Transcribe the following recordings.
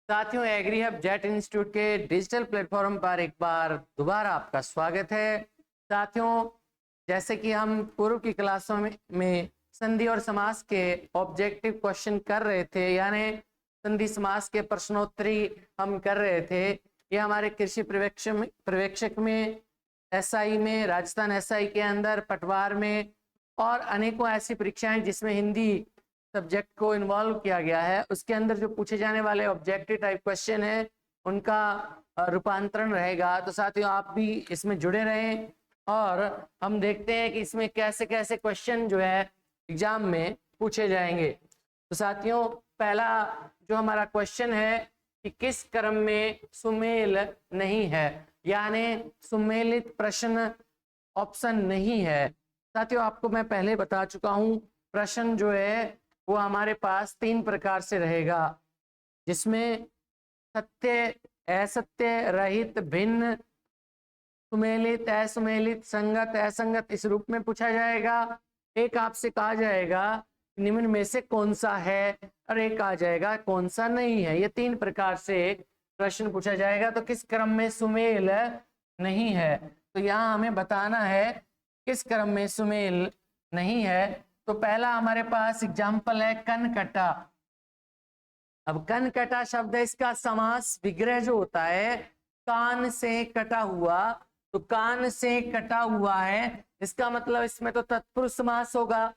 साथियों, agree hub jet institute के digital platform पर एक बार दोबारा आपका स्वागत है। साथियों, जैसे कि हम पूर्व की क्लासों में संधि और समास के ऑब्जेक्टिव क्वेश्चन कर रहे थे, यानी संधि समास के प्रश्नोत्तरी हम कर रहे थे। ये हमारे कृषि पर्यवेक्षक में, एसआई में, राजस्थान एसआई के अंदर, पटवार में और अनेकों ऐसी परीक्षाएं जिसमें हिंदी सब्जेक्ट को इन्वॉल्व किया गया है, उसके अंदर जो पूछे जाने वाले ऑब्जेक्टिव टाइप क्वेश्चन है उनका रूपांतरण रहेगा। तो साथियों, आप भी इसमें जुड़े रहें और हम देखते हैं कि इसमें कैसे कैसे क्वेश्चन जो है एग्जाम में पूछे जाएंगे। तो साथियों, पहला जो हमारा क्वेश्चन है कि किस क्रम में सुमेल नहीं है, यानी सुमेलित प्रश्न ऑप्शन नहीं है। साथियों, आपको मैं पहले बता चुका हूं, प्रश्न जो है वो हमारे पास 3 प्रकार से रहेगा, जिसमें सत्य, असत्य, रहित, भिन्न, सुमेलित, असुमेलित, संगत, असंगत इस रूप में पूछा जाएगा। एक आपसे कहा जाएगा निम्न में से कौन सा है, और एक आ जाएगा कौन सा नहीं है। ये 3 प्रकार से प्रश्न पूछा जाएगा। तो किस क्रम में सुमेल नहीं है, तो यहाँ हमें बताना है किस क्रम में सुमेल नहीं है। तो पहला हमारे पास एग्जाम्पल है कनकटा। अब कनकटा शब्द है, इसका समास विग्रह जो होता है कान से कटा हुआ, तो कान से कटा हुआ है, इसका मतलब इसमें तो तत्पुरुष समास होगा।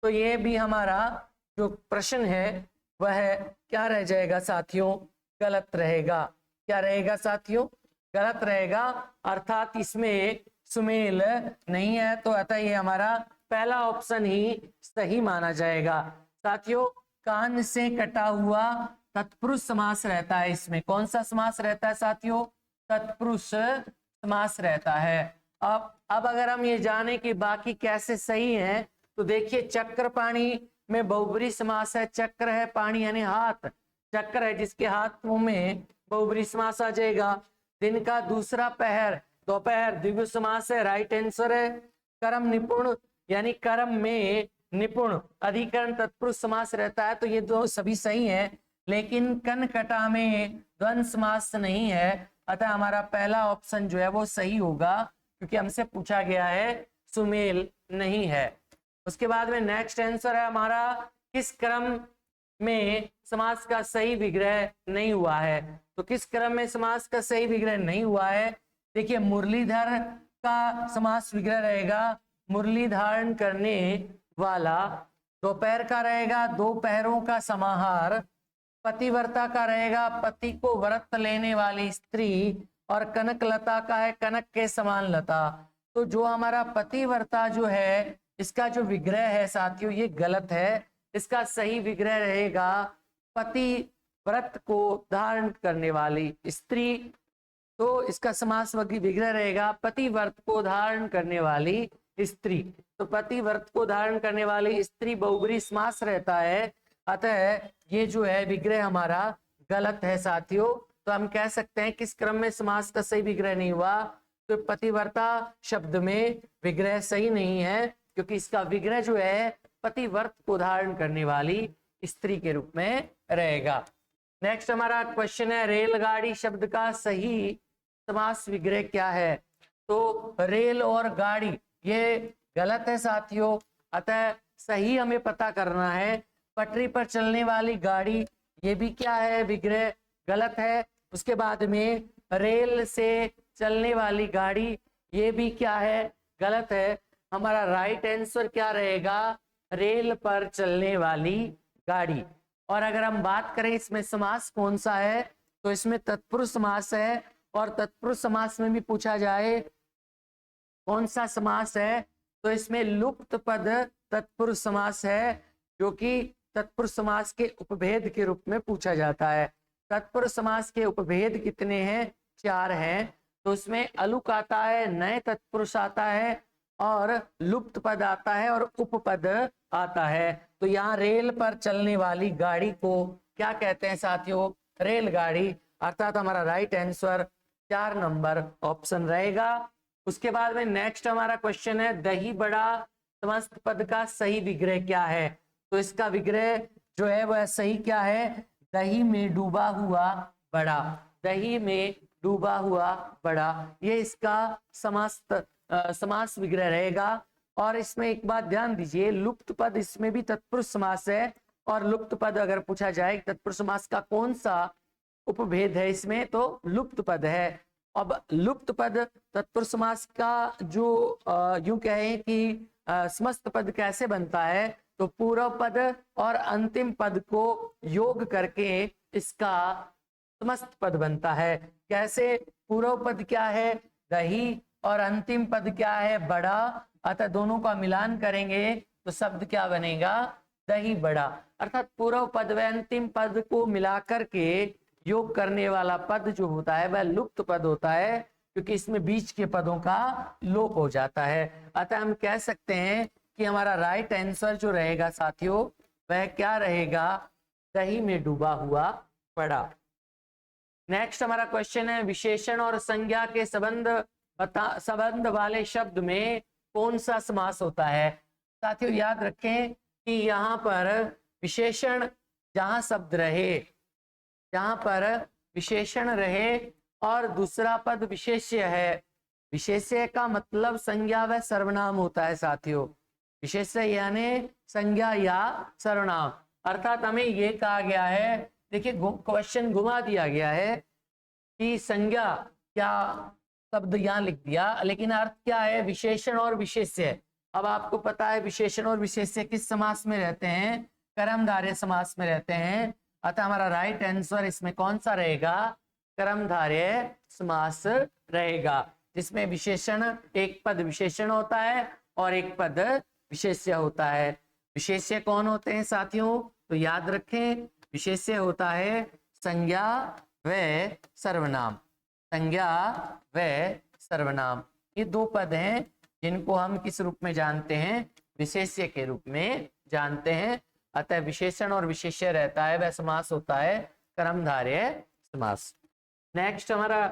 तो ये भी हमारा जो प्रश्न है वह क्या रह जाएगा साथियों, गलत रहेगा। क्या रहेगा साथियों, गलत रहेगा, अर्थात इसमें सुमेल नहीं है। तो अतः ये हमारा पहला ऑप्शन ही सही माना जाएगा। साथियों, कान से कटा हुआ तत्पुरुष समास रहता है। इसमें कौन सा समास रहता है साथियों, तत्पुरुष समास रहता है। अब अगर हम ये जाने कि बाकी कैसे सही है, तो देखिए चक्र पाणी में बहुब्री समास है। चक्र है, पाणी यानी हाथ, चक्र है जिसके हाथों में बहुब्री समास आ जाएगा। दिन का दूसरा पहर, दोपहर, द्विगु समास है, राइट आंसर है। कर्म निपुण यानी कर्म में निपुण, अधिकरण तत्पुरुष समास रहता है। तो ये दो सभी सही है, लेकिन कनकटा में द्वंद्व समास नहीं है। अतः हमारा पहला ऑप्शन जो है वो सही होगा, क्योंकि हमसे पूछा गया है सुमेल नहीं है। उसके बाद में नेक्स्ट आंसर है हमारा, किस क्रम में समास का सही विग्रह नहीं हुआ है। तो किस क्रम में समास का सही विग्रह नहीं हुआ है, देखिए मुरलीधर का समास विग्रह रहेगा मुरली धारण करने वाला, दोपहर का रहेगा दो पहरों का समाहार, पतिव्रता का रहेगा पति को व्रत लेने वाली स्त्री, और कनक लता का है कनक के समान लता। तो जो हमारा पतिव्रता जो है इसका जो विग्रह है साथियों ये गलत है। इसका सही विग्रह रहेगा पति व्रत को धारण करने वाली स्त्री। तो इसका समास विग्रह रहेगा पति व्रत को धारण करने वाली स्त्री। तो पति व्रत को धारण करने वाली स्त्री बहुब्री समास रहता है, अतः ये जो है विग्रह हमारा गलत है साथियों। तो हम कह सकते हैं किस क्रम में समास का सही विग्रह नहीं हुआ, तो पतिव्रता शब्द में विग्रह सही नहीं है, क्योंकि इसका विग्रह जो है पतिव्रत को धारण करने वाली स्त्री के रूप में रहेगा। नेक्स्ट हमारा क्वेश्चन है, रेलगाड़ी शब्द का सही समास विग्रह क्या है। तो रेल और गाड़ी ये गलत है साथियों, अतः सही हमें पता करना है। पटरी पर चलने वाली गाड़ी ये भी क्या है, विग्रह गलत है। उसके बाद में रेल से चलने वाली गाड़ी ये भी क्या है, गलत है। हमारा राइट आंसर क्या रहेगा, रेल पर चलने वाली गाड़ी। और अगर हम बात करें इसमें समास कौन सा है, तो इसमें तत्पुरुष समास है, और तत्पुरुष समास में भी पूछा जाए कौन सा समास है, तो इसमें लुप्त पद तत्पुरुष समास है, जो कि तत्पुरुष समास के उपभेद के रूप में पूछा जाता है। तत्पुरुष समास के उपभेद कितने हैं, 4 हैं। तो उसमें अलुक आता है, नए तत्पुरुष आता है, और लुप्त पद आता है, और उपपद आता है। तो यहाँ रेल पर चलने वाली गाड़ी को क्या कहते हैं साथियों, रेलगाड़ी। अर्थात हमारा राइट आंसर 4 नंबर ऑप्शन रहेगा। उसके बाद में नेक्स्ट हमारा क्वेश्चन है, दही बड़ा समस्त पद का सही विग्रह क्या है। तो इसका विग्रह जो है वह सही क्या है, दही में डूबा हुआ बड़ा, दही में डूबा हुआ बड़ा, ये इसका समास विग्रह रहेगा। और इसमें एक बात ध्यान दीजिए, लुप्त पद इसमें भी तत्पुरुष समास है, और लुप्त पद अगर पूछा जाए तत्पुरुष समास का कौन सा उपभेद है इसमें, तो लुप्त पद है। अब लुप्त पद तत्पुरुष समास का जो यूं कहें कि समस्त पद कैसे बनता है, तो पूर्व पद और अंतिम पद को योग करके इसका समस्त पद बनता है। कैसे? पूर्व पद क्या है? दही, और अंतिम पद क्या है? बड़ा। अतः दोनों का मिलान करेंगे तो शब्द क्या बनेगा? दही बड़ा। अर्थात पूर्व पद व अंतिम पद को मिलाकर के योग करने वाला पद जो होता है वह लुप्त पद होता है, क्योंकि इसमें बीच के पदों का लोप हो जाता है। अतः हम कह सकते हैं कि हमारा राइट आंसर जो रहेगा साथियों, वह क्या रहेगा? दही में डूबा हुआ बड़ा। नेक्स्ट हमारा क्वेश्चन है, विशेषण और संज्ञा के संबंध वाले शब्द में कौन सा समास होता है? साथियों याद रखें कि यहाँ पर विशेषण जहां शब्द रहे, जहां पर विशेषण रहे और दूसरा पद विशेष्य है, विशेष्य का मतलब संज्ञा व सर्वनाम होता है साथियों। विशेष्य यानी संज्ञा या सर्वनाम। अर्थात हमें ये कहा गया है, देखिए क्वेश्चन घुमा दिया गया है कि संज्ञा क्या शब्द यहाँ लिख दिया, लेकिन अर्थ क्या है? विशेषण और विशेष्य। अब आपको पता है विशेषण और विशेष्य किस समास में रहते हैं? कर्मधारय समास में रहते हैं। अतः हमारा राइट आंसर इसमें कौन सा रहेगा? कर्मधारय समास रहेगा, जिसमें विशेषण, एक पद विशेषण होता है और एक पद विशेष्य होता है। विशेष्य कौन होते हैं साथियों? तो याद रखें, विशेष्य होता है संज्ञा व सर्वनाम। संज्ञा व सर्वनाम, ये दो पद हैं जिनको हम किस रूप में जानते हैं? विशेष्य के रूप में जानते हैं। अतः विशेषण और विशेष्य रहता है, वह समास होता है कर्मधारय समास। नेक्स्ट हमारा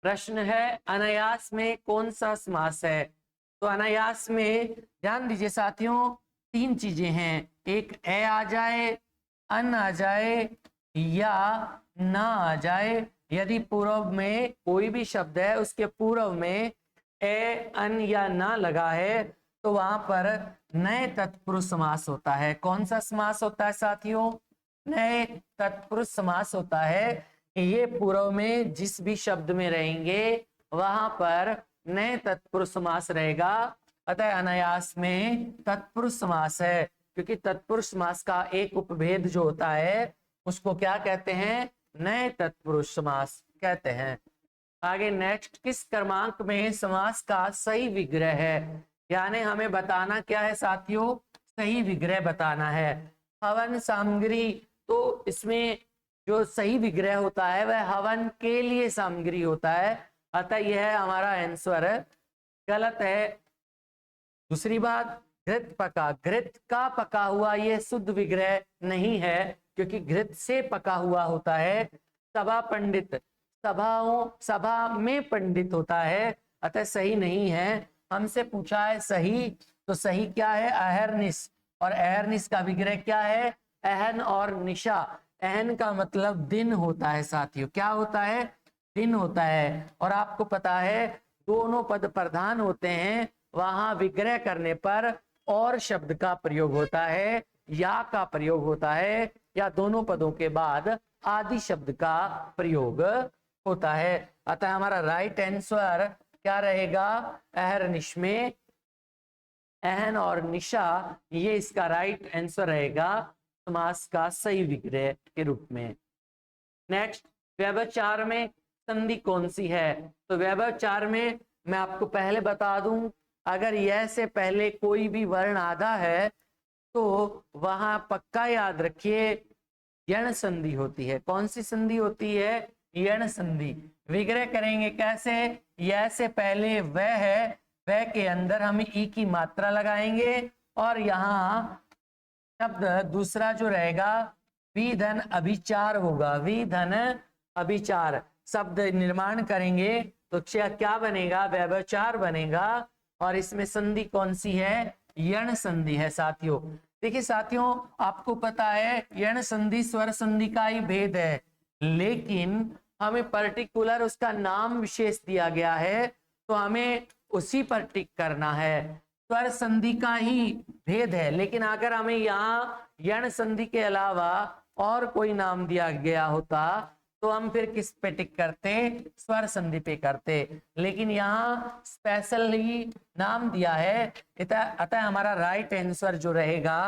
प्रश्न है, अनायास में कौन सा समास है? तो अनायास में ध्यान दीजिए साथियों, तीन चीजें हैं, एक ए आ जाए, अन आ जाए या ना आ जाए। यदि पूर्व में कोई भी शब्द है उसके पूर्व में ए, अन या ना लगा है तो वहां पर नए तत्पुरुष समास होता है। कौन सा समास होता है साथियों? नए तत्पुरुष समास होता है। ये पूर्व में जिस भी शब्द में रहेंगे वहां पर नए तत्पुरुष समास रहेगा। अतः अनायास में तत्पुरुष समास है, क्योंकि तत्पुरुष समास का एक उपभेद जो होता है उसको क्या कहते हैं? नए तत्पुरुष समास कहते हैं। आगे नेक्स्ट, किस क्रमांक में समास का सही विग्रह है? यानी हमें बताना क्या है साथियों? सही विग्रह बताना है। हवन सामग्री, तो इसमें जो सही विग्रह होता है वह हवन के लिए सामग्री होता है। अतः यह हमारा आंसर गलत है। दूसरी बात, घृत पका, घृत का पका हुआ ये शुद्ध विग्रह नहीं है, क्योंकि घृत से पका हुआ होता है। सभा पंडित, सभा में पंडित होता है, अतः सही नहीं है। हमसे पूछा है सही, तो सही क्या है? अहरनिश, और अहरनिश का विग्रह क्या है? अहन और निशा। अहन का मतलब दिन होता है साथियों, क्या होता है? दिन होता है। और आपको पता है दोनों पद प्रधान होते हैं, वहां विग्रह करने पर और शब्द का प्रयोग होता है, या का प्रयोग होता है, या दोनों पदों के बाद आदि शब्द का प्रयोग होता है। अतः हमारा राइट आंसर क्या रहेगा? अहरनिश में अहन और निशा, ये इसका राइट आंसर रहेगा समास का सही विग्रह के रूप में। नेक्स्ट, व्यवचार में संधि कौन सी है? तो व्यवचार में मैं आपको पहले बता दूं, अगर यह से पहले कोई भी वर्ण आधा है तो वहां पक्का याद रखिए यण संधि होती है। कौन सी संधि होती है? यण संधि। विग्रह करेंगे कैसे? यह से पहले वह है, वह के अंदर हम ई की मात्रा लगाएंगे और यहाँ शब्द दूसरा जो रहेगा विधन अभिचार होगा। विधन अभिचार शब्द निर्माण करेंगे तो क्या बनेगा? व्यवचार बनेगा। और इसमें संधि कौन सी है? यण संधि है साथियों। देखिए साथियों, आपको पता है यण संधि स्वर संधि का ही भेद है, लेकिन हमें पर्टिकुलर उसका नाम विशेष दिया गया है तो हमें उसी पर टिक करना है। स्वर संधि का ही भेद है, लेकिन अगर हमें यहाँ यण संधि के अलावा और कोई नाम दिया गया होता तो हम फिर किस पे टिक करते, स्वर संधि पे करते, लेकिन यहाँ स्पेशली नाम दिया है। अतः हमारा राइट आंसर जो रहेगा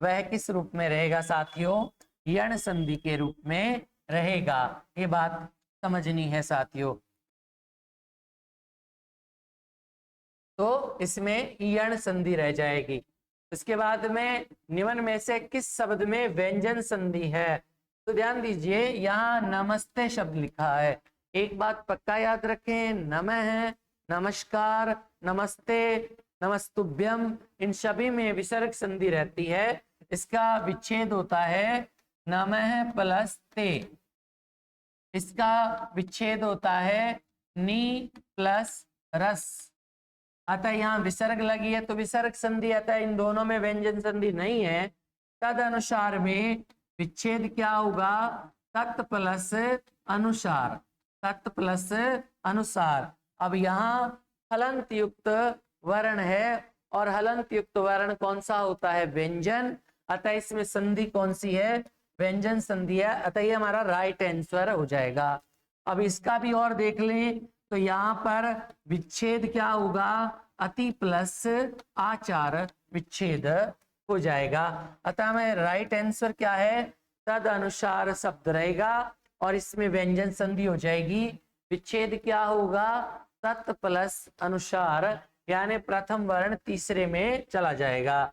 वह किस रूप में रहेगा साथियों, यण संधि के रूप में रहेगा। ये बात समझनी है साथियों। तो इसमें यण संधि रह जाएगी। इसके बाद में निम्न में से किस शब्द में व्यंजन संधि है? तो ध्यान दीजिए, यहाँ नमस्ते शब्द लिखा है। एक बात पक्का याद रखें, नमः है, नमस्कार, नमस्ते, नमस्तुभ्यम, इन सभी में विसर्ग संधि रहती है। इसका विच्छेद होता है नमः प्लस ते, इसका विच्छेद होता है नी प्लस रस। अतः यहाँ विसर्ग लगी है तो विसर्ग संधि, अतः इन दोनों में व्यंजन संधि नहीं है। तद अनुसार में विच्छेद क्या होगा, तत् प्लस अनुसार, तत् प्लस अनुसार। अब यहाँ हलंत युक्त वर्ण है और हलंत युक्त वर्ण कौन सा होता है, व्यंजन। अतः इसमें संधि कौन सी है, व्यंजन संधि है। अतः ये हमारा राइट आंसर हो जाएगा। अब इसका भी और देख लें तो यहाँ पर विच्छेद क्या होगा, अति प्लस आचार विच्छेद हो जाएगा। अतः हमें राइट आंसर क्या है, तद अनुसार शब्द रहेगा और इसमें व्यंजन संधि हो जाएगी। विच्छेद क्या होगा, तत् प्लस अनुसार, यानी प्रथम वर्ण तीसरे में चला जाएगा।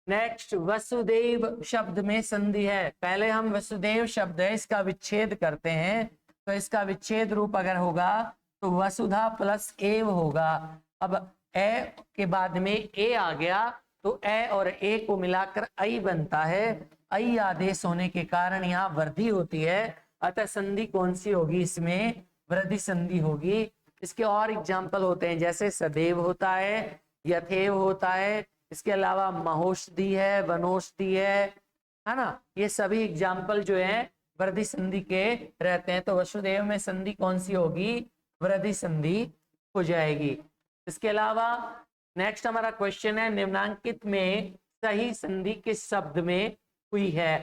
नेक्स्ट, वसुदेव शब्द में संधि है। पहले हम वसुदेव शब्द है इसका विच्छेद करते हैं, तो इसका विच्छेद रूप अगर होगा तो वसुधा प्लस एव होगा। अब ए के बाद में ए आ गया तो ए और ए को मिलाकर आई बनता है। आई आदेश होने के कारण यहाँ वृद्धि होती है, अतः संधि कौन सी होगी, इसमें वृद्धि संधि होगी। इसके और एग्जाम्पल होते हैं, जैसे सदैव होता है, यथेव होता है, इसके अलावा महोषधि है, वनौषधि है ना। ये सभी एग्जाम्पल जो है वृद्धि संधि के रहते हैं। तो वसुदेव में संधि कौन सी होगी, वृद्धि संधि हो जाएगी। इसके अलावा नेक्स्ट हमारा क्वेश्चन है, निम्नांकित में सही संधि किस शब्द में हुई है?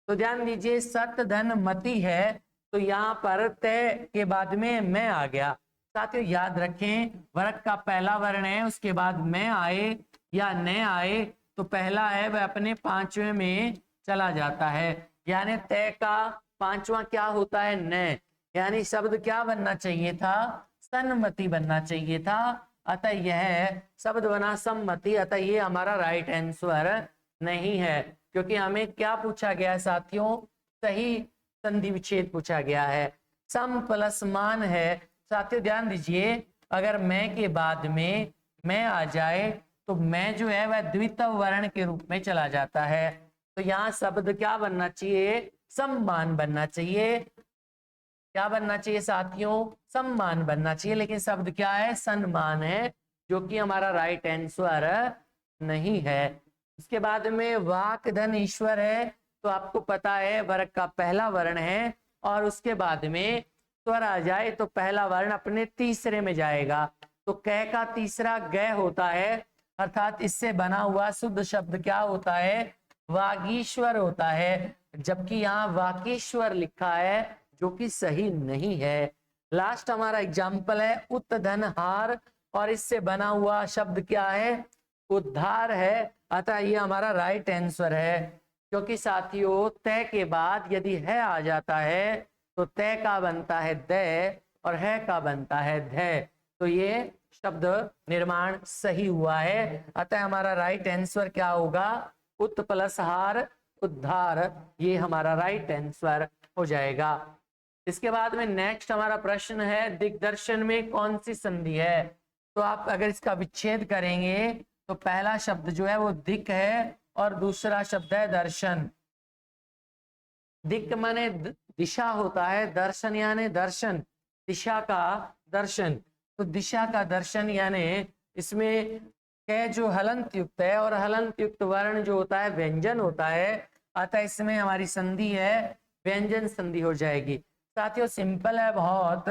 तो ध्यान दीजिए, सत धन मति है तो यहाँ पर तय के बाद में मैं आ गया। साथियों याद रखें, वर्ग का पहला वर्ण है, उसके बाद मैं आए या न आए तो पहला है वह अपने पांचवें में चला जाता है, यानी तय का पांचवा क्या होता है, न, यानी शब्द क्या बनना चाहिए था, सन्मति बनना चाहिए था। अतः यह शब्द बना सम्मति, अतः ये हमारा राइट आंसर नहीं है, क्योंकि हमें क्या पूछा गया है साथियों, सही संधि विच्छेद पूछा गया है। सम प्लस मान है। साथियों ध्यान दीजिए, अगर मैं के बाद में मैं आ जाए तो मैं जो है वह द्वितीय वर्ण के रूप में चला जाता है। तो यहाँ शब्द क्या बनना चाहिए, सम्मान बनना चाहिए। क्या बनना चाहिए साथियों, सम्मान बनना चाहिए, लेकिन शब्द क्या है, सन्मान है, जो कि हमारा राइट आंसर नहीं है। उसके बाद में वाक धन ईश्वर है, तो आपको पता है वर्ग का पहला वर्ण है और उसके बाद में स्वर आ जाए तो पहला वर्ण अपने तीसरे में जाएगा। तो कै का तीसरा ग होता है, अर्थात इससे बना हुआ शुद्ध शब्द क्या होता है, वागीश्वर होता है, जबकि यहाँ वाकीश्वर लिखा है जो कि सही नहीं है। लास्ट हमारा एग्जाम्पल है उत धन हार, और इससे बना हुआ शब्द क्या है, उद्धार है। अतः ये हमारा राइट आंसर है, क्योंकि साथियों तय के बाद यदि है आ जाता है तो तय का बनता है द और है का बनता है ध, तो ये शब्द निर्माण सही हुआ है। अतः हमारा राइट आंसर क्या होगा, उत प्लस हार उद्धार, ये हमारा राइट आंसर हो जाएगा। इसके बाद में नेक्स्ट हमारा प्रश्न है, दिग्दर्शन में कौन सी संधि है? तो आप अगर इसका विच्छेद करेंगे तो पहला शब्द जो है वो दिक है और दूसरा शब्द है दर्शन। दिक माने दिशा होता है, दर्शन यानी दर्शन, दिशा का दर्शन। तो दिशा का दर्शन यानी इसमें कै जो हलंत युक्त है और हलंत युक्त वर्ण जो होता है व्यंजन होता है, अतः इसमें हमारी संधि है व्यंजन संधि हो जाएगी। साथियों सिंपल है बहुत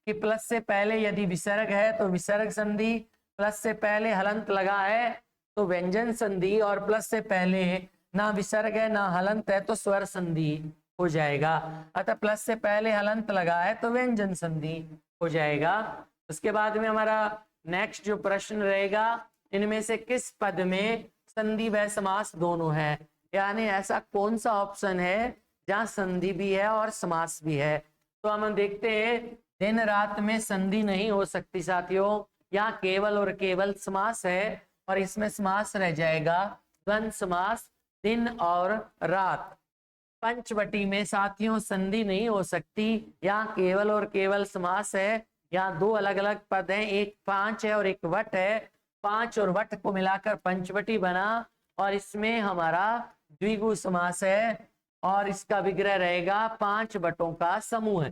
कि प्लस से पहले यदि विसर्ग है तो विसर्ग संधि, प्लस से पहले हलंत लगा है तो व्यंजन संधि, और प्लस से पहले ना विसर्ग है ना हलंत है तो स्वर संधि हो जाएगा। अतः प्लस से पहले हलंत लगा है तो व्यंजन संधि हो जाएगा। उसके बाद में हमारा नेक्स्ट जो प्रश्न रहेगा, इनमें से किस पद में संधि व समास दोनों है, यानी ऐसा कौन सा ऑप्शन है जहां संधि भी है और समास भी है। तो हम देखते हैं दिन रात में संधि नहीं हो सकती साथियों, यहाँ केवल और केवल समास है, और इसमें समास रह जाएगा द्वंद्व समास दिन और रात। पंचवटी में साथियों संधि नहीं हो सकती, यहाँ केवल और केवल समास है। यहाँ दो अलग अलग पद हैं, एक पांच है और एक वट है। पांच और वट को मिलाकर पंचवटी बना, और इसमें हमारा द्विगु समास है, और इसका विग्रह रहेगा पांच वटों का समूह।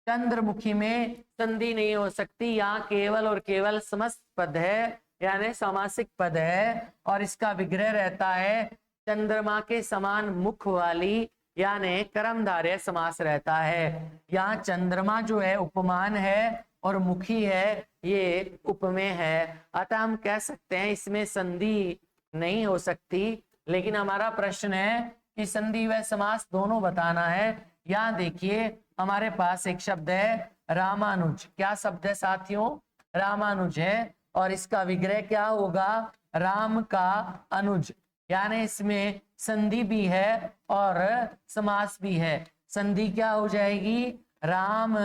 चंद्रमुखी में संधि नहीं हो सकती, यहाँ केवल और केवल समस्त पद है, यानी सामासिक पद है, और इसका विग्रह रहता है चंद्रमा के समान मुख वाली, यानी कर्मधारय समास रहता है। यहाँ चंद्रमा जो है उपमान है और मुखी है ये उपमेय है, अतः हम कह सकते हैं इसमें संधि नहीं हो सकती। लेकिन हमारा प्रश्न है कि संधि व समास दोनों बताना है। यहाँ देखिए हमारे पास एक शब्द है रामानुज। क्या शब्द है साथियों? रामानुज है, और इसका विग्रह क्या होगा? राम का अनुज, यानी इसमें संधि भी है और समास भी है। संधि क्या हो जाएगी? राम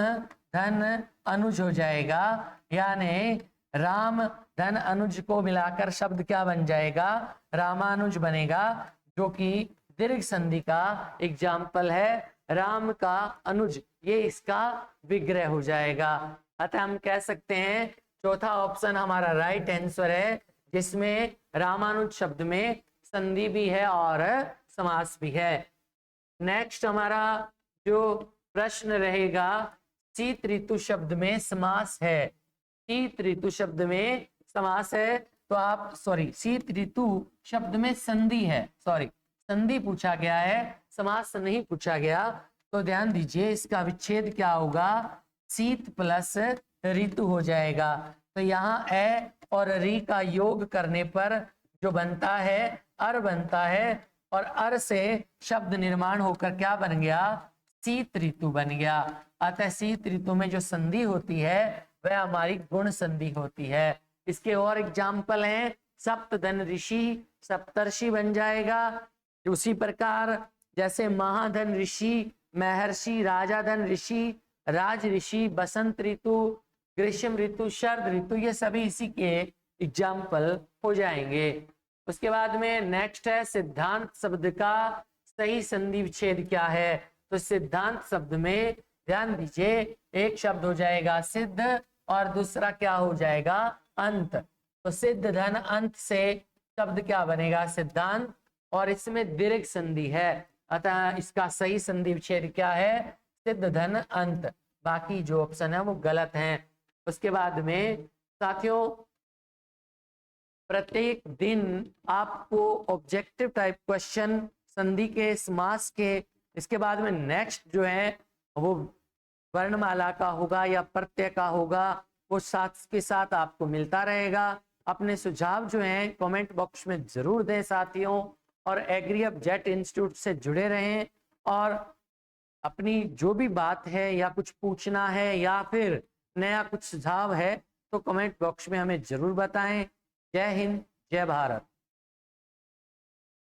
धन अनुज हो जाएगा, यानी राम धन अनुज को मिलाकर शब्द क्या बन जाएगा? रामानुज बनेगा, जो कि दीर्घ संधि का एग्जाम्पल है। राम का अनुज, ये इसका विग्रह हो जाएगा। अतः हम कह सकते हैं चौथा ऑप्शन हमारा राइट आंसर है, जिसमें रामानुज शब्द में संधि भी है और समास भी है। नेक्स्ट हमारा जो प्रश्न रहेगा, शीत ऋतु शब्द में समास है। शीत ऋतु शब्द में समास है तो आप शीत ऋतु शब्द में संधि है, संधि पूछा गया है, समास नहीं पूछा गया। तो ध्यान दीजिए इसका विच्छेद क्या होगा? शीत प्लस ऋतु हो जाएगा। तो यहाँ ए और री का योग करने पर जो बनता है अर बनता है, और अर से शब्द निर्माण होकर क्या बन गया? शीत ऋतु बन गया। अतः शीत ऋतु में जो संधि होती है वह हमारी गुण संधि होती है। इसके और एग्जाम्पल हैं, सप्तधन ऋषि सप्तर्षि बन जाएगा। उसी प्रकार जैसे महाधन ऋषि, महर्षि, राजाधन ऋषि, राज ऋषि, बसंत ऋतु, ग्रीष्म ऋतु, शरद ऋतु, ये सभी इसी के एग्जाम्पल हो जाएंगे। उसके बाद में नेक्स्ट है सिद्धांत शब्द का सही संधि विच्छेद क्या है। तो सिद्धांत शब्द में ध्यान दीजिए एक शब्द हो जाएगा सिद्ध और दूसरा क्या हो जाएगा? अंत। तो सिद्ध धन अंत से शब्द क्या बनेगा? सिद्धांत, और इसमें दीर्घ संधि है, अतः इसका सही संधि विच्छेद क्या है? सिद्ध धन अंत। बाकी जो ऑप्शन है वो गलत हैं। उसके बाद में साथियों प्रत्येक दिन आपको ऑब्जेक्टिव टाइप क्वेश्चन संधि के, समास के, इसके बाद में नेक्स्ट जो है वो वर्णमाला का होगा या प्रत्यय का होगा, वो साथ के साथ आपको मिलता रहेगा। अपने सुझाव जो हैं कमेंट बॉक्स में जरूर दें साथियों, और एग्रीअप जेट इंस्टीट्यूट से जुड़े रहें, और अपनी जो भी बात है या कुछ पूछना है या फिर नया कुछ सुझाव है तो कमेंट बॉक्स में हमें जरूर बताएं। जय हिंद, जय भारत।